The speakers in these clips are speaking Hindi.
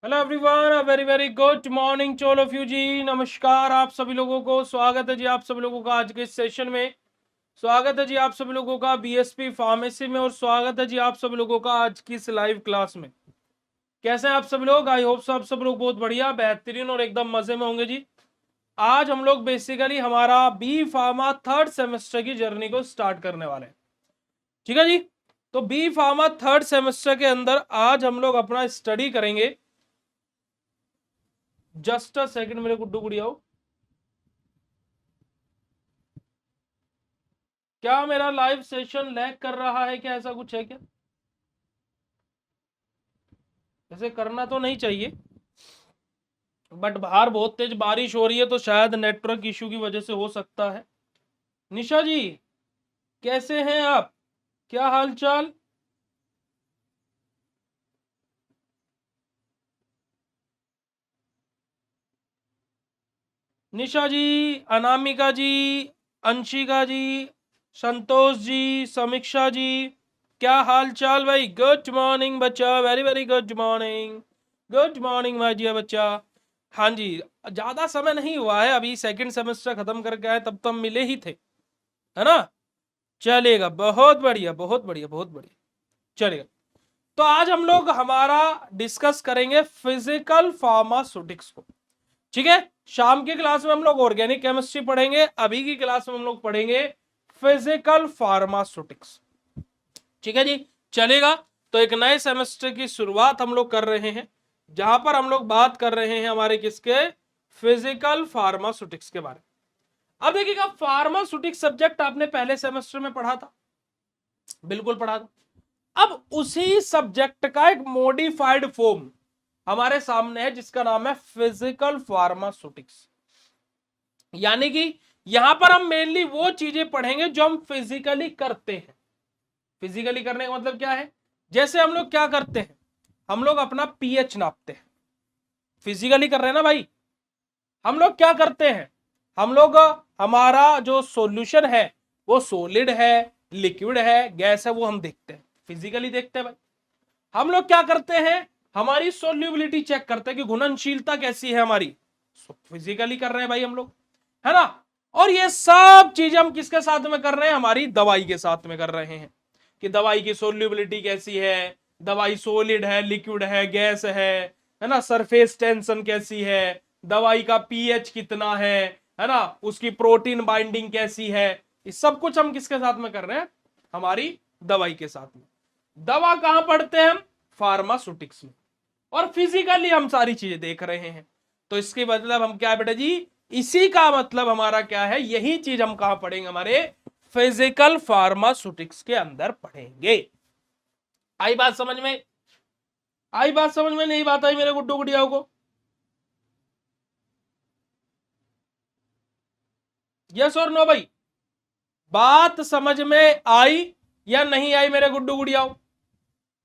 Hello everyone, a very very good morning to all of you जी। नमस्कार आप सभी लोगों को, स्वागत है जी आप सभी लोगों का आज के इस सेशन में। स्वागत है जी आप सभी लोगों का बीएसपी फार्मेसी में, और स्वागत है जी आप सभी लोगों का आज की इस लाइव क्लास में। कैसे हैं आप सभी लोग? आई होप सब लोग बहुत बढ़िया, बेहतरीन और एकदम मजे में होंगे जी। आज हम लोग बेसिकली हमारा बी फार्मा थर्ड सेमेस्टर की जर्नी को स्टार्ट करने वाले हैं। ठीक है जी। तो बी फार्मा थर्ड सेमेस्टर के अंदर आज हम लोग अपना स्टडी करेंगे। जस्ट अ सेकंड मेरे गुड्डू गुड़िया, क्या मेरा लाइव सेशन लैग कर रहा है क्या? ऐसा कुछ है क्या? ऐसे करना तो नहीं चाहिए, बट बाहर बहुत तेज बारिश हो रही है तो शायद नेटवर्क इशू की वजह से हो सकता है। निशा जी, कैसे हैं आप? क्या हाल चाल? निशा जी, अनामिका जी, अंशिका जी, संतोष जी, समीक्षा जी, क्या हाल चाल भाई? गुड मॉर्निंग बच्चा, very very good morning. Good morning my dear बच्चा। हाँ जी, ज्यादा समय नहीं हुआ है, अभी सेकंड सेमेस्टर खत्म करके आए, तब तब मिले ही थे, है ना? चलेगा, बहुत बढ़िया बहुत बढ़िया बहुत बढ़िया। चलेगा। तो आज हम लोग हमारा डिस्कस करेंगे फिजिकल फार्मास्यूटिक्स को। ठीक है। शाम की क्लास में हम लोग ऑर्गेनिक केमिस्ट्री पढ़ेंगे, अभी की क्लास में हम लोग पढ़ेंगे फिजिकल फार्मास्यूटिक्स। ठीक है जी। चलेगा। तो एक नए सेमेस्टर की शुरुआत हम लोग कर रहे हैं, जहां पर हम लोग बात कर रहे हैं हमारे किसके? फिजिकल फार्मास्यूटिक्स के बारे में। अब देखिएगा, फार्मास्यूटिक्स सब्जेक्ट आपने पहले सेमेस्टर में पढ़ा था, बिल्कुल पढ़ा था। अब उसी सब्जेक्ट का एक मॉडिफाइड फॉर्म हमारे सामने है, जिसका नाम है फिजिकल फार्मास्यूटिक्स। यानी कि यहां पर हम मेनली वो चीजें पढ़ेंगे जो हम फिजिकली करते हैं। फिजिकली करने का मतलब क्या है? जैसे हम लोग क्या करते हैं, हम लोग अपना पीएच नापते हैं, फिजिकली कर रहे हैं ना भाई। हम लोग क्या करते हैं, हम लोग हमारा जो सॉल्यूशन है वो सॉलिड है, लिक्विड है, गैस है, वो हम देखते हैं, फिजिकली देखते हैं भाई। हम लोग क्या करते हैं, हमारी सोल्यूबिलिटी चेक करते हैं कि घुलनशीलता कैसी है हमारी, फिजिकली कर रहे हैं भाई हम लोग, है ना? और ये सब चीजें हम किसके साथ में कर रहे हैं? हमारी दवाई के साथ में कर रहे हैं, कि दवाई की सोल्यूबिलिटी कैसी है, दवाई सॉलिड है, लिक्विड है, गैस है ना? सरफेस टेंशन कैसी है, दवाई का पीएच कितना है ना? उसकी प्रोटीन बाइंडिंग कैसी है, ये सब कुछ हम किसके साथ में कर रहे हैं? हमारी दवाई के साथ में। दवा कहां पढ़ते हैं हम? फार्मास्यूटिक्स में। और फिजिकली हम सारी चीजें देख रहे हैं। तो इसके मतलब हम क्या है बेटा जी, इसी का मतलब हमारा क्या है, यही चीज हम कहां पढ़ेंगे? हमारे फिजिकल फार्मास्यूटिक्स के अंदर पढ़ेंगे। आई बात समझ में? आई बात समझ में? नहीं बात आई मेरे गुड्डू गुड़ियाओं को? यस और नो भाई? बात समझ में आई या नहीं आई मेरे गुड्डू गुड़ियाओं?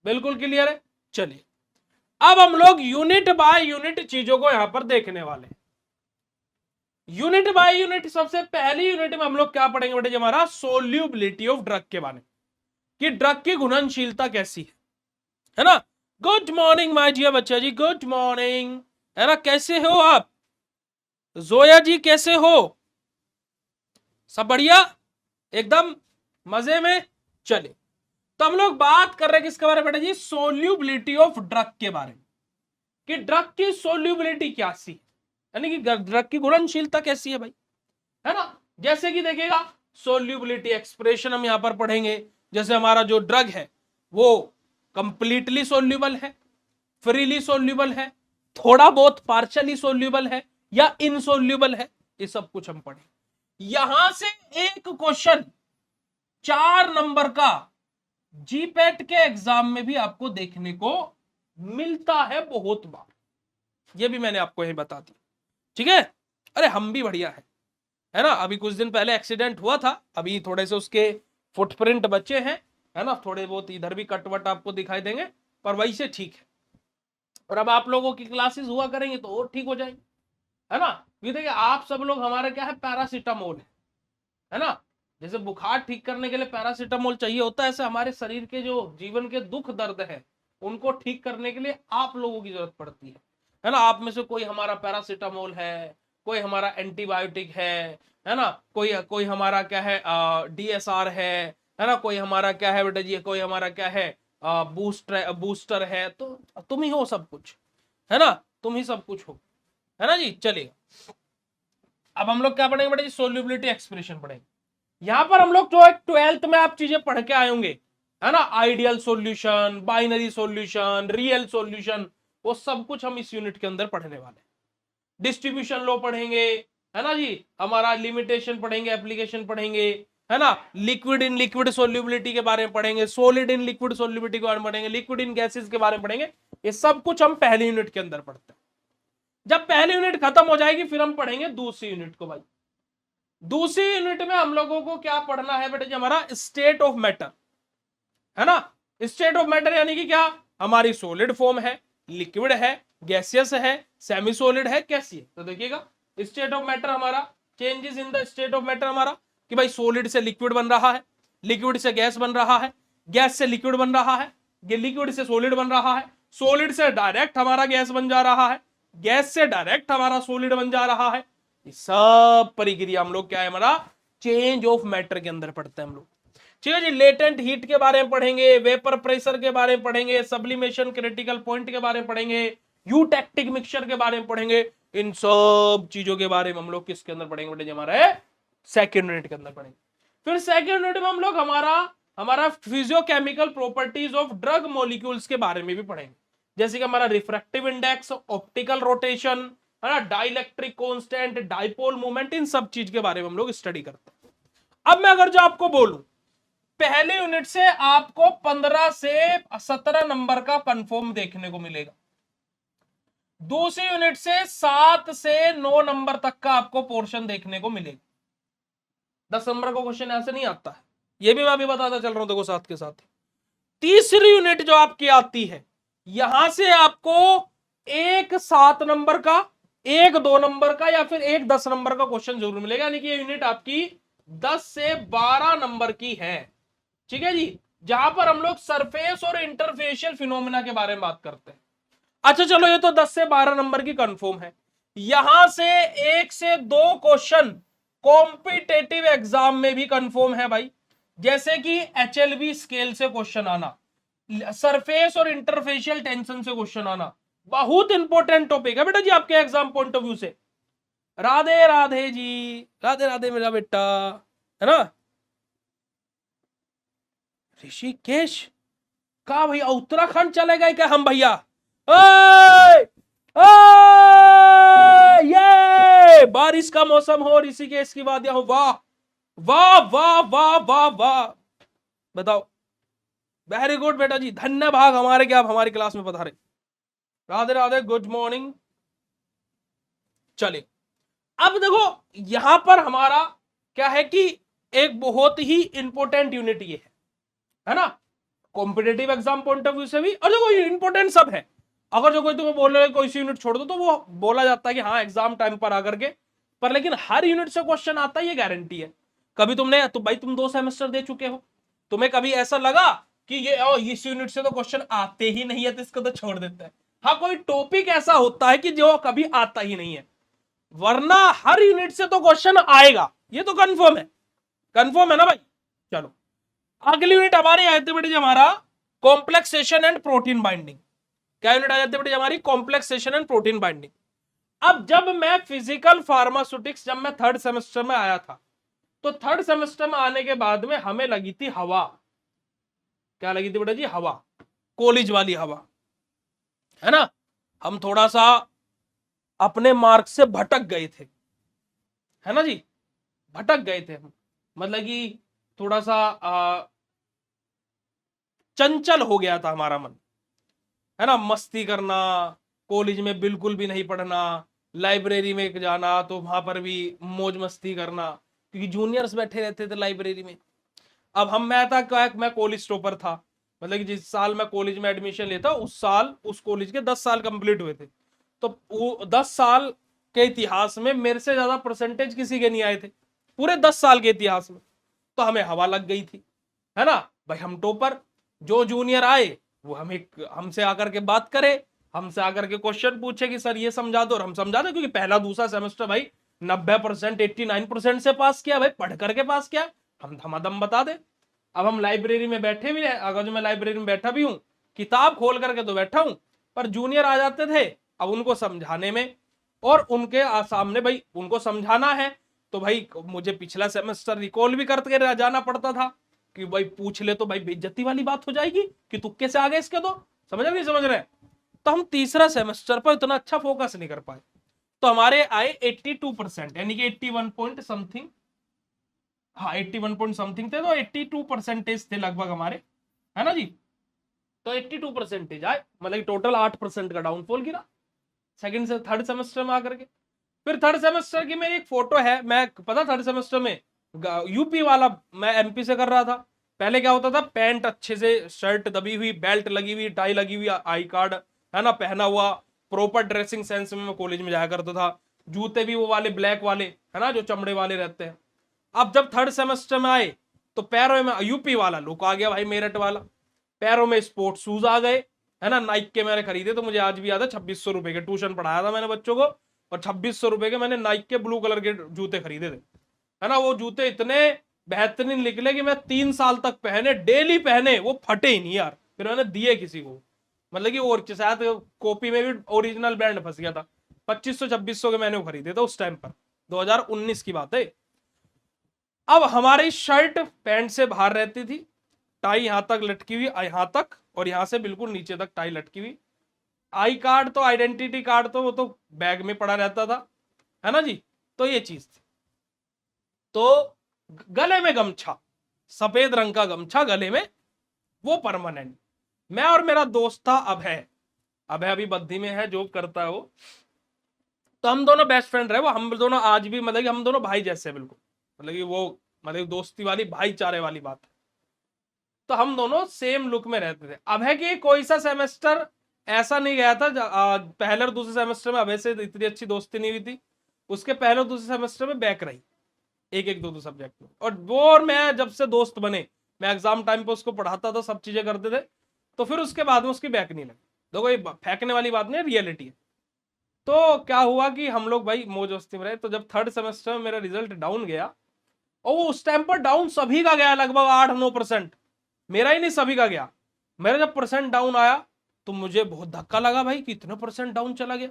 बिल्कुल क्लियर है। चलिए, अब हम लोग यूनिट बाय यूनिट चीजों को यहां पर देखने वाले हैं। यूनिट बाय यूनिट, सबसे पहली यूनिट में हम लोग क्या पढ़ेंगे बेटे जी? हमारा सोल्यूबिलिटी ऑफ ड्रग के बारे में, कि ड्रग की घुलनशीलता कैसी है ना? गुड मॉर्निंग माय डियर बच्चा जी, गुड मॉर्निंग, है ना? कैसे हो आप? जोया जी कैसे हो? सब बढ़िया, एकदम मजे में। चले, तो हम लोग बात कर रहे हैं किसके बारे में बेटा जी? सोल्यूबिलिटी ऑफ ड्रग के बारे में, कि ड्रग की सोल्यूबिलिटी क्या सी, यानी कि ड्रग की घुलनशीलता कैसी है भाई, है ना? जैसे कि देखिएगा, सोल्यूबिलिटी एक्सप्रेशन हम यहां पर पढ़ेंगे। जैसे हमारा जो ड्रग है वो कंप्लीटली सोल्यूबल है, फ्रीली सोल्यूबल है, थोड़ा बहुत पार्शली सोल्यूबल है, या इनसोल्यूबल है, ये सब कुछ हम पढ़ेंगे। यहां से एक क्वेश्चन 4 नंबर का जीपेट के एग्जाम में भी आपको देखने को मिलता है बहुत बार, ये भी मैंने आपको यही बता दी। ठीक है। अरे हम भी बढ़िया है ना? अभी कुछ दिन पहले एक्सीडेंट हुआ था, अभी थोड़े से उसके फुटप्रिंट बचे हैं, है ना? थोड़े बहुत इधर भी कटवट आपको दिखाई देंगे, पर वही से ठीक है। और अब आप लोगों की क्लासेस हुआ करेंगे तो और ठीक हो जाएंगे, है ना? ये देखिए, आप सब लोग हमारे क्या है, पैरासीटामोल है ना? जैसे बुखार ठीक करने के लिए पैरासीटामोल चाहिए होता है, ऐसे हमारे शरीर के जो जीवन के दुख दर्द है उनको ठीक करने के लिए आप लोगों की जरूरत पड़ती है ना। आप में से कोई हमारा पैरासिटामोल है, कोई हमारा एंटीबायोटिक है ना, कोई कोई हमारा क्या है DSR है ना, कोई हमारा क्या है बेटा जी, कोई हमारा क्या है बूस्टर है। तो तुम ही हो सब कुछ, है ना, तुम ही सब कुछ हो, है ना जी। चलिए अब हम लोग क्या पढ़ेंगे बेटा जी, सोल्यूबिलिटी एक्सप्रेशन पढ़ेंगे। यहां पर हम लोग जो एक 12th में आप चीजें पढ़ के आए होंगे, है ना, ideal solution, binary solution, real solution, वो सब कुछ हम इस यूनिट के अंदर पढ़ने वाले हैं। डिस्ट्रीब्यूशन लॉ पढ़ेंगे, है ना जी, हमारा लिमिटेशन पढ़ेंगे, एप्लीकेशन पढ़ेंगे, है ना, लिक्विड इन लिक्विड सोल्यूबिलिटी के बारे में पढ़ेंगे, सॉलिड इन लिक्विड सोल्यूबिलिटी के बारे में पढ़ेंगे, लिक्विड इन गैसेस के बारे में पढ़ेंगे। ये सब कुछ हम पहले यूनिट के अंदर पढ़ते हैं। जब पहली यूनिट खत्म हो जाएगी फिर हम पढ़ेंगे दूसरी यूनिट को। भाई दूसरी यूनिट में हम लोगों को क्या पढ़ना है बेटा जी, हमारा स्टेट ऑफ मैटर, है ना। स्टेट ऑफ मैटर यानी कि क्या, हमारी सॉलिड फॉर्म है, लिक्विड है, गैसियस है, सेमी सॉलिड है, कैसी है। तो देखिएगा स्टेट ऑफ मैटर हमारा, changes in the state of matter हमारा कि भाई सॉलिड से लिक्विड बन रहा है, लिक्विड से गैस बन रहा है, गैस से लिक्विड बन रहा है, लिक्विड से सॉलिड बन रहा है, सॉलिड से डायरेक्ट हमारा गैस बन जा रहा है, गैस से डायरेक्ट हमारा सॉलिड बन जा रहा है। ये सब प्रक्रिया हम लोग क्या है, हमारा चेंज ऑफ मैटर के अंदर पढ़ते हैं हम लोग। ठीक है जी। लेटेंट हीट के बारे में पढ़ेंगे, वेपर प्रेशर के बारे में पढ़ेंगे, सब्लिमेशन क्रिटिकल पॉइंट के बारे में पढ़ेंगे, यूटेक्टिक मिक्सचर के बारे में पढ़ेंगे। इन सब चीजों के बारे में हम लोग किसके अंदर पढ़ेंगे बेटे, हमारे सेकेंड यूनिट के अंदर पढ़ेंगे। फिर सेकेंड यूनिट में हम लोग हमारा physicochemical properties of drug molecules के बारे में भी पढ़ेंगे, जैसे कि हमारा रिफ्रैक्टिव इंडेक्स, ऑप्टिकल रोटेशन, है ना, डाइलेक्ट्रिक कांस्टेंट, डाइपोल मूवमेंट, इन सब चीज के बारे में हम लोग स्टडी करते हैं। अब मैं अगर जो आपको बोलूं पहले यूनिट से आपको 15 से 17 नंबर का कंफर्म देखने को मिलेगा, दूसरी यूनिट से 7 से 9 नंबर तक का आपको पोर्शन देखने को मिलेगा। 10 नंबर का क्वेश्चन ऐसे नहीं आता है, ये भी मैं अभी बताता चल रहा हूं, देखो साथ के साथ। तीसरी यूनिट जो आपकी आती है, यहां से आपको एक 7 नंबर का, एक 2 नंबर का, या फिर एक 10 नंबर का क्वेश्चन जरूर मिलेगा, यानी कि ये यूनिट आपकी 10 से 12 नंबर की है। ठीक है जी, जहां पर हम लोग सरफेस और इंटरफेशियल फिनोमिना के बारे में बात करते हैं। अच्छा चलो, ये तो 10 से 12 नंबर की कंफर्म है। यहां से 1 से 2 क्वेश्चन कॉम्पिटेटिव एग्जाम में भी कंफर्म है भाई, जैसे कि HLB स्केल से क्वेश्चन आना, सरफेस और इंटरफेशियल टेंशन से क्वेश्चन आना, बहुत इंपॉर्टेंट टॉपिक है बेटा जी आपके एग्जाम पॉइंट ऑफ व्यू से। राधे राधे जी, राधे राधे मेरा बेटा, है ना। ऋषिकेश का भैया उत्तराखंड चले गए क्या हम भैया? ये बारिश का मौसम हो, ऋषिकेश की वादियां हो, वाह वाह वाह वाह वाह वाह, बताओ। वेरी गुड बेटा जी, धन्य भाग हमारे कि आप हमारी क्लास में पधारे। Radhe Radhe, good morning. चलिए अब देखो यहां पर हमारा क्या है कि एक बहुत ही इंपॉर्टेंट यूनिट ये है ना, competitive exam point of view से भी, और देखो इंपॉर्टेंट सब है। अगर जो कोई तुम्हें बोल रहे कोई सी यूनिट छोड़ दो, तो वो बोला जाता है कि हाँ एग्जाम टाइम पर आकर के, पर लेकिन हर यूनिट से क्वेश्चन आता है ये गारंटी है। कभी तुमने तो भाई तुम 2 सेमेस्टर दे चुके हो, तुम्हें कभी ऐसा लगा कि ये इस यूनिट से तो क्वेश्चन आते ही नहीं है तो इसको तो छोड़ देता है? हाँ, कोई टॉपिक ऐसा होता है कि जो कभी आता ही नहीं है, वरना हर यूनिट से तो क्वेश्चन आएगा, ये तो कंफर्म है, कंफर्म है ना भाई। चलो अगली यूनिट हमारी आ जाती है बेटे हमारा कॉम्प्लेक्सेशन एंड प्रोटीन बाइंडिंग। क्या यूनिट आ जाती है बेटे हमारी? Complexation and protein binding. अब जब मैं फिजिकल फार्मास्यूटिक्स, जब मैं 3rd सेमेस्टर में आया था, तो 3rd सेमेस्टर में आने के बाद में हमें लगी थी हवा। क्या लगी थी बेटा जी? हवा, कॉलेज वाली हवा, है ना। हम थोड़ा सा अपने मार्ग से भटक गए थे, है ना जी, भटक गए थे हम, मतलब कि थोड़ा सा चंचल हो गया था हमारा मन, है ना। मस्ती करना, कॉलेज में बिल्कुल भी नहीं पढ़ना, लाइब्रेरी में जाना तो वहां पर भी मौज मस्ती करना, क्योंकि जूनियर्स बैठे रहते थे लाइब्रेरी में। अब मैं कॉलेज टॉपर था, मतलब कि जिस साल मैं कॉलेज में एडमिशन लेता उस साल उस कॉलेज के 10 साल कंप्लीट हुए थे, तो वो 10 साल के इतिहास में मेरे से ज्यादा परसेंटेज किसी के नहीं आए थे, पूरे 10 साल के इतिहास में। तो हमें हवा लग गई थी, है ना भाई, हम टॉपर, जो जूनियर आए वो हमसे आकर के बात करे, हमसे आकर के क्वेश्चन पूछे कि सर ये समझा दो, और हम समझा दो, क्योंकि पहला दूसरा सेमेस्टर भाई 90% 89% से पास किया भाई, पढ़ करके पास किया, हम धमाधम बता दे। अब हम लाइब्रेरी में बैठे भी रहे, अगर जो मैं लाइब्रेरी में बैठा भी हूं, किताब खोल करके तो बैठा हूं, पर जूनियर आ जाते थे, अब उनको समझाने में और उनके सामने भाई उनको समझाना है, तो भाई मुझे पिछला सेमेस्टर रिकॉल भी करके जाना पड़ता था कि भाई पूछ ले तो भाई बेइज्जती वाली बात हो जाएगी कि तुक्के से आ गए इसके, तो समझ रहे नहीं समझ रहे। तो हम तीसरा सेमेस्टर पर इतना अच्छा फोकस नहीं कर पाए, तो हमारे आए 82%, यानी कि 81 पॉइंट समथिंग, हाँ 81 पॉइंट समथिंग थे, तो 82% थे लगभग हमारे, है ना जी। तो 82% आए, मतलब टोटल 8% का डाउनफॉल गिरा सेकंड से थर्ड सेमेस्टर में आकर के। फिर थर्ड सेमेस्टर की मेरी एक फोटो है, मैं पता थर्ड सेमेस्टर में यूपी वाला, मैं एमपी से कर रहा था। पहले क्या होता था, पैंट अच्छे से, शर्ट दबी हुई, बेल्ट लगी हुई, टाई लगी हुई, आई कार्ड है ना पहना हुआ, प्रॉपर ड्रेसिंग सेंस में मैं कॉलेज में जाया करता था। जूते भी वो वाले ब्लैक वाले, है ना, जो चमड़े वाले रहते हैं। अब जब थर्ड सेमेस्टर में आए तो पैरों में यूपी वाला लुक आ गया भाई, मेरठ वाला। पैरों में स्पोर्ट्स शूज आ गए, है ना, नाइक के मैंने खरीदे, तो मुझे आज भी याद है 2600 रुपए के, ट्यूशन पढ़ाया था मैंने बच्चों को, और 2600 रुपए के मैंने नाइक के ब्लू कलर के जूते खरीदे थे, है ना। वो जूते इतने बेहतरीन निकले कि मैं 3 साल तक पहने, डेली पहने, वो फटे ही नहीं यार, फिर मैंने दिए किसी को, मतलब कि और शायद कॉपी में भी ओरिजिनल ब्रांड फंस गया था। 2500 2600 के मैंने वो खरीदे थे उस टाइम पर, 2019 की बात है। अब हमारी शर्ट पैंट से बाहर रहती थी, टाई यहां तक लटकी हुई, यहां तक, और यहां से बिल्कुल नीचे तक टाई लटकी हुई। आई कार्ड तो, आइडेंटिटी कार्ड तो वो तो बैग में पड़ा रहता था, है ना जी। तो ये चीज थी। तो गले में गमछा, सफेद रंग का गमछा गले में, वो परमानेंट। मैं और मेरा दोस्त था अभय, अभय अभी बद्दी में है, जॉब करता है वो। तो हम दोनों बेस्ट फ्रेंड रहे, वो हम दोनों आज भी, मतलब कि हम दोनों भाई जैसे बिल्कुल, मतलब कि वो, मतलब दोस्ती वाली भाईचारे वाली बात है। तो हम दोनों सेम लुक में रहते थे। अभय की कोई सा सेमेस्टर ऐसा नहीं गया था, पहले और दूसरे सेमेस्टर में अभय से इतनी अच्छी दोस्ती नहीं हुई थी, उसके पहले और दूसरे सेमेस्टर में बैक रही, एक एक दो दो सब्जेक्ट में। और वो और मैं जब से दोस्त बने, मैं एग्जाम टाइम पे उसको पढ़ाता था, सब चीजें करते थे, तो फिर उसके बाद में उसकी बैक नहीं लगी। देखो ये फेंकने वाली बात नहीं, रियलिटी है। तो क्या हुआ कि हम लोग भाई मौज मस्ती में रहे। तो जब थर्ड सेमेस्टर में मेरा रिजल्ट डाउन गया, और वो उस टाइम पर डाउन सभी का गया, लगभग 8-9%, मेरा ही नहीं सभी का गया। मेरा जब परसेंट डाउन आया तो मुझे बहुत धक्का लगा भाई कि इतना परसेंट डाउन चला गया।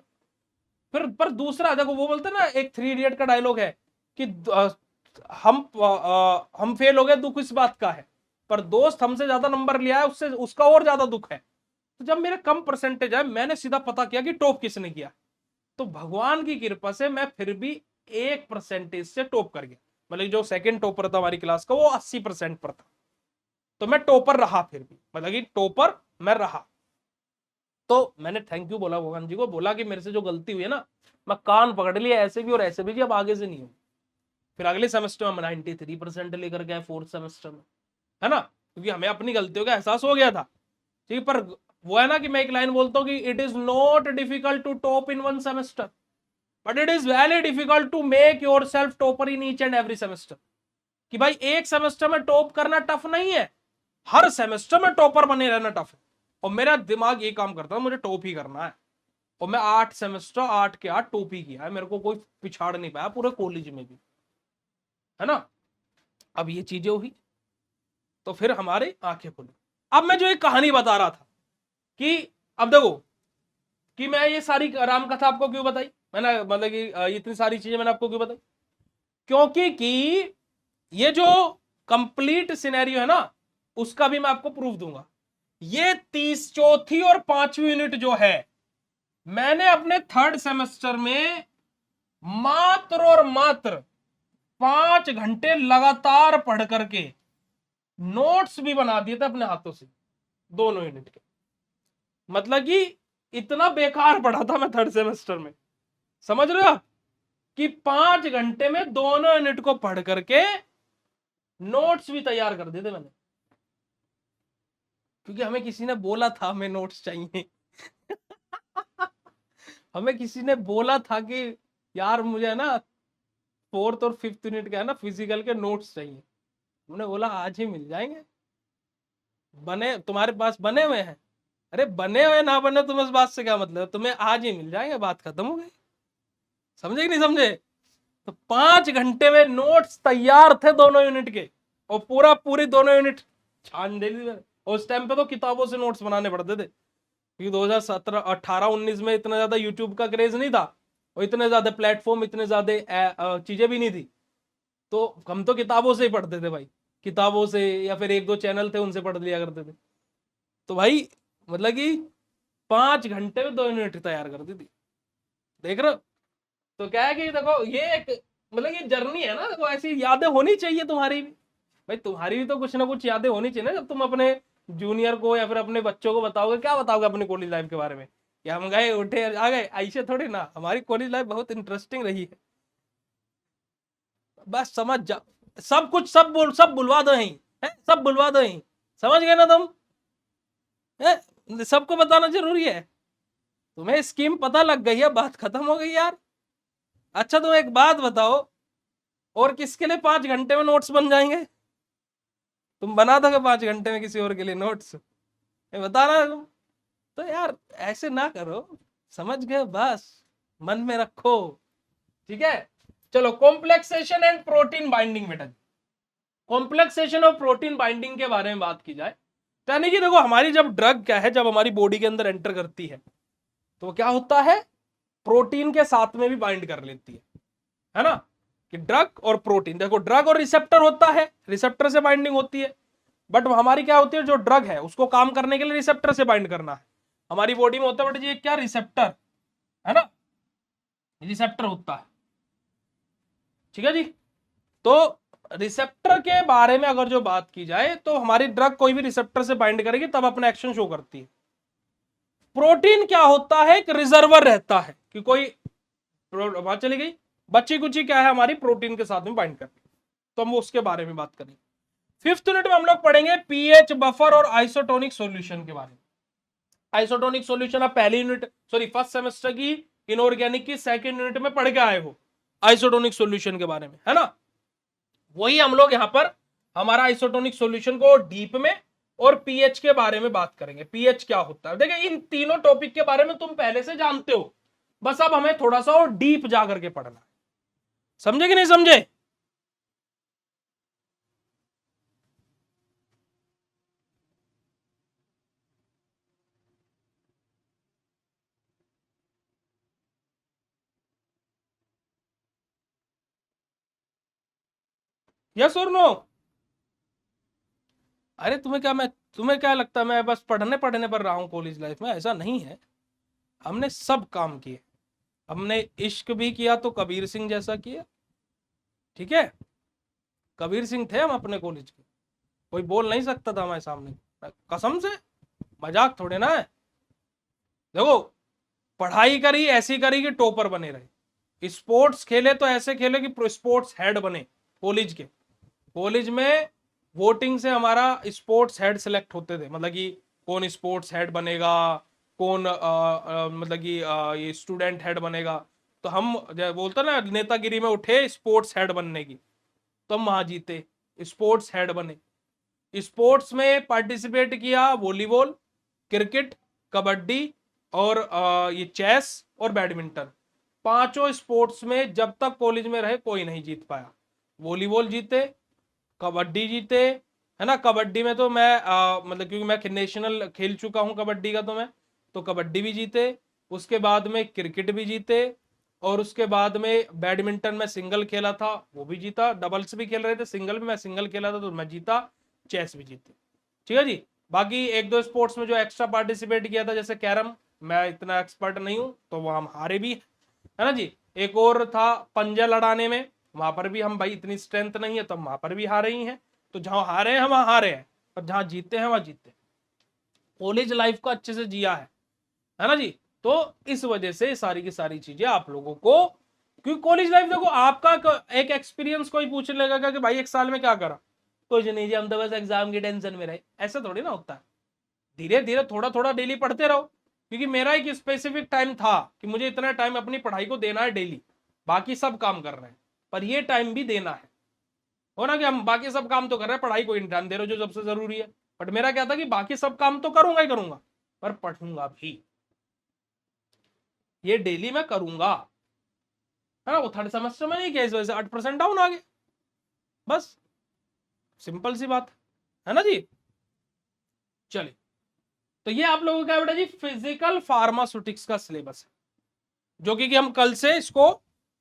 फिर पर दूसरा देखो, वो बोलते ना, एक 3 इडियट का डायलॉग है कि हम फेल हो गए, दुख इस बात का है, पर दोस्त हमसे ज्यादा नंबर लिया है, उससे उसका और ज्यादा दुख है। तो जब मेरे कम परसेंटेज आए, मैंने सीधा पता किया कि टॉप किसने किया। तो भगवान की कृपा से मैं फिर भी 1% से टॉप कर गया, मतलब जो सेकंड टॉपर था हमारी क्लास का, वो 80% पर था। तो मैं टॉपर रहा फिर भी, मतलब कि टॉपर मैं रहा। तो मैंने थैंक यू बोला भगवान जी को, बोला कि मेरे से जो गलती हुई है ना, मैं कान पकड़ लिया ऐसे भी और ऐसे भी, अब आगे से नहीं हूं। फिर अगले सेमेस्टर में 93% लेकर गए, फोर्थ सेमेस्टर में, है ना, क्योंकि हमें अपनी गलतियों का एहसास हो गया था। ठीक है, पर वो है ना कि मैं एक लाइन बोलता हूँ कि it is not difficult to top in one semester, but it is very difficult to make yourself topper in each and every semester. कि भाई एक सेमेस्टर में टॉप करना टफ नहीं है, हर सेमेस्टर में टॉपर बने रहना टफ है। और मेरा दिमाग ये काम करता है, मुझे टॉप ही करना है। और मैं 8 सेमेस्टर 8 के 8 टॉप ही किया है, मेरे को कोई पिछाड़ नहीं पाया पूरे कॉलेज में भी, है ना। अब ये चीजें हुई तो फिर हमारे आंखें खुली। अब मैं जो एक कहानी बता रहा था कि, अब देखो कि मैं ये सारी राम कथा आपको क्यों बताई, मैंने मतलब कि इतनी सारी चीजें मैंने आपको क्यों बताई, क्योंकि कि ये जो कंप्लीट सिनेरियो है ना, उसका भी मैं आपको प्रूफ दूंगा। ये चौथी और 5वीं यूनिट जो है, मैंने अपने थर्ड सेमेस्टर में मात्र और मात्र 5 घंटे लगातार पढ़ करके नोट्स भी बना दिए थे अपने हाथों से, दोनों यूनिट के। मतलब कि इतना बेकार पढ़ा था मैं थर्ड सेमेस्टर में, समझ रहे हो आप, कि 5 घंटे में दोनों यूनिट को पढ़ करके नोट्स भी तैयार कर दिए थे मैंने, क्योंकि हमें किसी ने बोला था हमें नोट्स चाहिए। हमें किसी ने बोला था कि यार मुझे है ना फोर्थ और फिफ्थ यूनिट का है ना फिजिकल के नोट्स चाहिए। उन्होंने बोला आज ही मिल जाएंगे, बने तुम्हारे पास बने हुए हैं। अरे बने हुए ना बने तुम्हें इस बात से क्या मतलब, तुम्हें आज ही मिल जाएंगे, बात खत्म हो गई। समझे कि नहीं समझे? तो 5 घंटे में नोट्स तैयार थे दोनों यूनिट के, और पूरी दोनों यूनिट छान दे दी। उस टाइम पे तो किताबों से नोट्स बनाने पड़ते थे, क्योंकि 2017 18 19 में इतना ज्यादा यूट्यूब का क्रेज नहीं था, और इतने ज्यादा प्लेटफॉर्म, इतने ज्यादा चीजें भी नहीं थी। तो हम तो किताबों से ही पढ़ते थे भाई, किताबों से, या फिर एक दो चैनल थे उनसे पढ़ लिया करते थे। तो भाई मतलब कि 5 घंटे में 2 यूनिट तैयार कर दी थी, देख रहे हो? तो क्या है कि देखो ये एक मतलब ये जर्नी है ना, देखो ऐसी यादें होनी चाहिए तुम्हारी भी। भाई तुम्हारी भी तो कुछ ना कुछ यादें होनी चाहिए ना, जब तुम अपने जूनियर को या फिर अपने बच्चों को बताओगे, क्या बताओगे अपनी कॉलेज लाइफ के बारे में? कि हम गए उठे आ गए, ऐसे थोड़ी ना, हमारी कॉलेज लाइफ बहुत इंटरेस्टिंग रही है। बस समझ जाओ, सब कुछ सब बुलवा दो यहीं, है सब बुलवा दो यहीं। समझ गए ना तुम? सबको बताना जरूरी है? तुम्हें स्कीम पता लग गई है, बात खत्म हो गई यार। अच्छा तुम एक बात बताओ, और किसके लिए 5 घंटे में नोट्स बन जाएंगे? तुम बना दोगे 5 घंटे में किसी और के लिए नोट्स? ये बताना तुम। तो यार ऐसे ना करो, समझ गए? बस मन में रखो, ठीक है? चलो, कॉम्प्लेक्सेशन एंड प्रोटीन बाइंडिंग बेटा। कॉम्प्लेक्सेशन और प्रोटीन बाइंडिंग के बारे में बात की जाए, तो यानी कि देखो हमारी जब ड्रग क्या है, जब हमारी बॉडी के अंदर एंटर करती है, तो क्या होता है, प्रोटीन के साथ में भी बाइंड कर लेती है ना? कि ड्रग और प्रोटीन, देखो ड्रग और रिसेप्टर होता है, रिसेप्टर से बाइंडिंग होती है। बट हमारी क्या होती है, जो ड्रग है उसको काम करने के लिए रिसेप्टर से बाइंड करना है। हमारी बॉडी में होता है बट ये क्या, रिसेप्टर, है ना? रिसेप्टर होता है, ठीक है जी। तो रिसेप्टर के बारे में अगर जो बात की जाए, तो हमारी ड्रग कोई भी रिसेप्टर से बाइंड करेगी तब अपना एक्शन शो करती है। प्रोटीन क्या होता है, एक रिजर्वर रहता है कि कोई बात चली गई, बच्ची कुची क्या है हमारी, प्रोटीन के साथ में बाइंड करती है। तो हम उसके बारे में बात करेंगे। 5th यूनिट में हम लोग पढ़ेंगे पीएच बफर और आइसोटोनिक सॉल्यूशन के बारे में। आइसोटोनिक सॉल्यूशन आप पहली यूनिट, सॉरी फर्स्ट सेमेस्टर की इनऑर्गेनिक की सेकंड यूनिट में पढ़ के आए हो, आइसोटोनिक सॉल्यूशन के बारे में, है ना? वही हम लोग यहां पर हमारा आइसोटोनिक सॉल्यूशन को डीप में और पीएच के बारे में बात करेंगे। पीएच क्या होता है, देखिए इन तीनों टॉपिक के बारे में तुम पहले से जानते हो, बस अब हमें थोड़ा सा और डीप जाकर के पढ़ना है। समझे कि नहीं समझे? यस और नो? अरे तुम्हें क्या लगता है मैं बस पढ़ने पढ़ने पर रहा हूं कॉलेज लाइफ में? ऐसा नहीं है, हमने सब काम किए। हमने इश्क भी किया तो कबीर सिंह जैसा किया, ठीक है? कबीर सिंह थे हम अपने कॉलेज के, कोई बोल नहीं सकता था हमारे सामने, कसम से, मजाक थोड़े ना है। देखो पढ़ाई करी ऐसी करी कि टॉपर बने रहे, स्पोर्ट्स खेले तो ऐसे खेले कि स्पोर्ट्स हेड बने कॉलेज के। कॉलेज में वोटिंग से हमारा स्पोर्ट्स हेड सिलेक्ट होते थे, मतलब कि कौन स्पोर्ट्स हेड बनेगा, कौन मतलब कि ये स्टूडेंट हेड बनेगा। तो हम बोलते ना नेतागिरी में उठे स्पोर्ट्स हेड बनने की, तो हम वहां जीते, स्पोर्ट्स हेड बने। स्पोर्ट्स में पार्टिसिपेट किया, वॉलीबॉल, क्रिकेट, कबड्डी और ये चेस और बैडमिंटन। पांचों स्पोर्ट्स में जब तक कॉलेज में रहे कोई नहीं जीत पाया। वॉलीबॉल जीते, कबड्डी जीते, है ना? कबड्डी में तो मैं मतलब क्योंकि मैं नेशनल खेल चुका हूं कबड्डी का, तो मैं तो कबड्डी भी जीते। उसके बाद में क्रिकेट भी जीते, और उसके बाद में बैडमिंटन में सिंगल खेला था वो भी जीता, डबल्स भी खेल रहे थे, सिंगल भी मैं सिंगल खेला था तो मैं जीता, चेस भी जीते, ठीक है जी। बाकी एक दो स्पोर्ट्स में जो एक्स्ट्रा पार्टिसिपेट किया था, जैसे कैरम, मैं इतना एक्सपर्ट नहीं हूं तो वहां हम हारे भी, है ना जी। एक और था पंजा लड़ाने में, वहां पर भी हम भाई इतनी स्ट्रेंथ नहीं है तो हम वहां पर भी हारे ही हैं। तो जहां हारे हैं हम वहां हारे हैं, पर जहां जीते हैं वहां जीते हैं। कॉलेज लाइफ को अच्छे से जिया है ना जी। तो इस वजह से सारी की सारी चीजें आप लोगों को, क्योंकि कॉलेज लाइफ देखो आपका एक एक्सपीरियंस कोई पूछने लगेगा कि भाई 1 साल में क्या करा, कुछ नहीं जी हम तो बस एग्जाम की टेंशन में रहे, ऐसा थोड़ी ना होता है। धीरे धीरे थोड़ा थोड़ा डेली पढ़ते रहो, क्योंकि मेरा एक स्पेसिफिक टाइम था कि मुझे इतना टाइम अपनी पढ़ाई को देना है डेली, बाकी सब काम कर रहे हैं पर ये टाइम भी देना है। हो ना कि हम बाकी सब काम तो कर रहे हैं, पढ़ाई को ध्यान दे रहे हो जो सबसे जरूरी है, बट मेरा क्या था कि बाकी सब काम तो करूंगा ही करूंगा, पर पढ़ूंगा भी, ये डेली मैं करूंगा, है ना। वो थर्ड सेमेस्टर में नहीं किया, इस वजह से 8% डाउन आ गए, बस सिंपल सी बात है ना जी। चलिए, तो ये आप लोगों का बेटा जी फिजिकल फार्मास्यूटिक्स का सिलेबस है, जो कि हम कल से इसको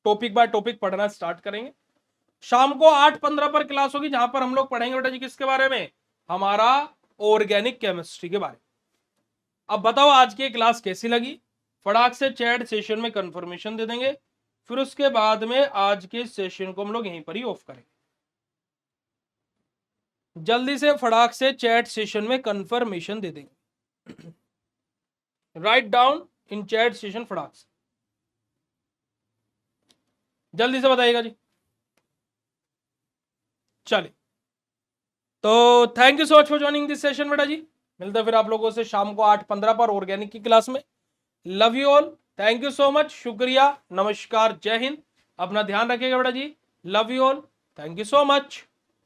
टॉपिक बाय टॉपिक पढ़ना स्टार्ट करेंगे। शाम को 8:15 पर क्लास होगी, जहां पर हम लोग पढ़ेंगे बेटा जी किसके बारे में, हमारा ऑर्गेनिक केमिस्ट्री के बारे में। अब बताओ आज की क्लास कैसी लगी, फटाक से चैट सेशन में कंफर्मेशन दे देंगे, फिर उसके बाद में आज के सेशन को हम लोग यहीं पर ही ऑफ करेंगे। जल्दी से फटाक से चैट सेशन में कंफर्मेशन दे देंगे, write down in chat session फटाक से, जल्दी से बताइएगा जी। चलिए, तो thank you so much for joining this session बेटा जी, मिलते हैं फिर आप लोगों से शाम को 8:15 पर ऑर्गेनिक की क्लास में। Love you all, thank you so much, शुक्रिया, नमस्कार, जय हिंद, अपना ध्यान रखिएगा बेटा जी, love you all, thank you so much.